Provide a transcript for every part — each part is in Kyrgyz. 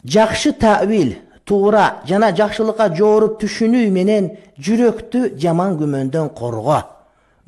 Жакшы тавил, туура жана жакшылыкка жооруп түшүнүү менен жүрөктү жаман күмөндөн корго.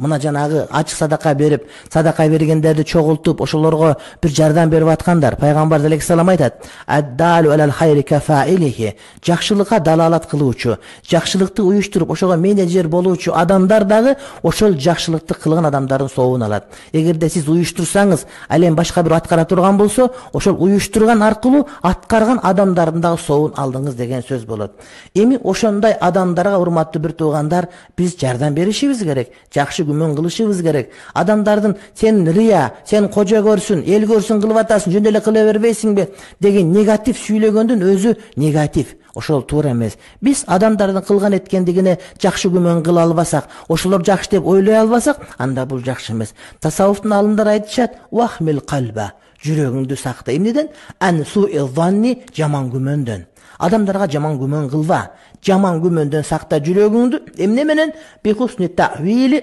Мына жанагы ачык садака берип, садака бергендерди чогултуп, ошолорго бир жардам берип аткандар. Пайгамбар алейхиссалам айтат: "Аддалу алал хайри кафаилихи", жакшылыкка далалат кылуучу, жакшылыкты уюштуруп, ошого менеджер болуучу адамдар дагы ошол жакшылыкты кылган адамдардын сообун алат. Эгерде сиз уюштурсаңыз, ал эми башка бир аткара турган болсо, ошол уюштурган аркылуу аткарган адамдардын дагы сообун алдыңыз деген сөз болот. Эми ошондой адамдарга, урматтуу бир туугандар, биз жардам беришибиз керек. Жакшы күмөн кылышыбыз керек. Адамдардын сен рия, сен кожо көрсүн, эл көрсүн кылып атасың, жөн эле кыла бербейсиңби деген негатив сүйлөгөндүн өзү негатив. Ошол туура эмес. Биз адамдардын кылган эткендигине жакшы күмөн кыла албасак, ошолор жакшы деп ойлой албасак, анда бул жакшы эмес. Тасаввуфтун алымдары айтышат: "Вахмил калба", жүрөгүңдү сакта. Эмнеден? Ан су'и-занни, жаман күмөндөн. Адамдарга жаман күмөн кылба. Жаман күмөндөн сакта жүрөгүңдү. Эмне менен? Бихусни ta'wili,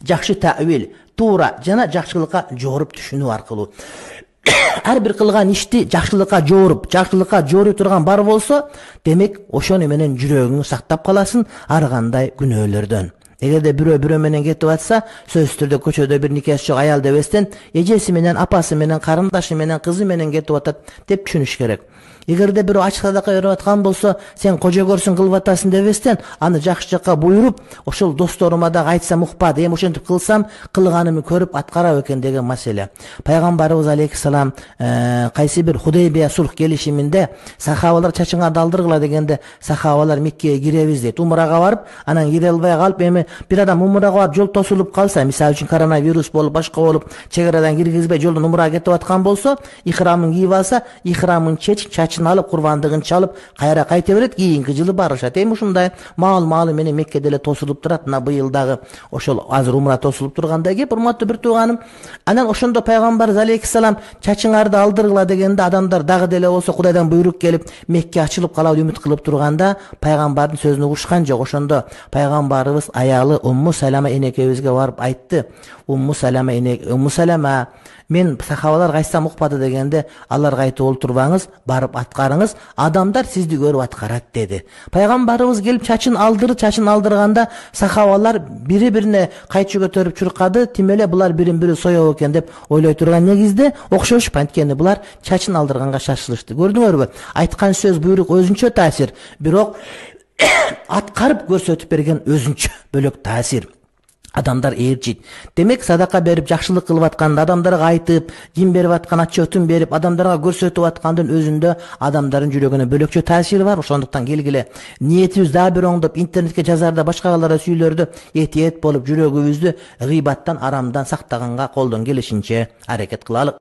жакшы тавил, туура жана жакшылыкка жооруп түшүнүү аркылуу. Ар бир кылган ишти жакшылыкка жоорой турган бар болсо, демек ошону менен жүрөгүңдү сактап каласың ар кандай күнөөлөрдөн. Эгерде бирөө менен кетип атса, сөзсүз түрдө көчөдө бир никеси жок аял дебестен, эжеси менен, апасы менен, карындашы менен, кызы менен кетип атат деп түшүнүш керек. Эгерде бирөө ачык садака берип аткан болсо, сен кожо көрсүн кылып атасың дебестен, аны жакшы жакка буйруп, ошол досторума да айтсам укпады, эми ошентип кылсам, кылганымды көрүп аткарабы экен деген маселе. Пайгамбарыбыз алейхиссалам кайсы бир Худайбия сулх келишиминде сахабалар чачыңарды алдыргыла дегенде, сахабалар Меккеге киребиз дейт. Умрага барып, анан кире албай калып, эми бир адам умрага барып жол тосулуп калса, мисалы үчүн коронавирус болуп, башка болуп, чек арадан киргизбей жолдон умрага кетип аткан болсо, ихрамын кийип алса, ихрамын чачын алып, курбандыгын чалып, кайра кайта берет, кийинки жылы барышат. Эми ушундай маалы менен Меккеде эле тосулуп турат. Мына быйыл дагы ошол азыр умра тосулуп тургандай кеп, урматтуу бир тууганым. Анан ошондо пайгамбар алейхиссалам чачыңарды алдыргыла дегенде, адамдар дагы деле болсо Кудайдан буйрук келип, Мекке ачылып калат үмүт кылып турганда, пайгамбардын сөзүн угушкан жок. Ошондо пайгамбарыбыз аялы Умму Салама энекебизге барып айтты: Умму Салама, мен сахабаларга айтсам укпады дегенде, аларга айтып олтурбаңыз, барып аткарыңыз, адамдар сизди көрүп аткарат деди. Пайгамбарыбыз келип чачын алдырганда, сахабалар бири-бирине кайчы көтөрүп чуркады, тим эле булар бирин-бири соёбу экен деп ойлой турган негизде окшош, анткени булар чачын алдырганга шашылышты. Көрдүңөрбү? Айткан сөз, буйрук өзүнчө таасир, бирок аткарып көрсөтүп берген өзүнчө бөлөк таасир. Адамдар ээрчит. Демек садака берип, жакшылык кылып атканда, адамдарга айтып, ким берип аткан отчетун берип, адамдарга көрсөтүп аткандын өзүндө адамдардын жүрөгүнө бөлөкчө таасири бар. Ошондуктан келгиле, ниетибиз дагы бир оңдоп, интернетке жазарда, башкаларга сүйлөрдө этиет болуп, жүрөгүбүздү гыйбаттан, арамдан сактаганга колдон келишинче аракет кылалы.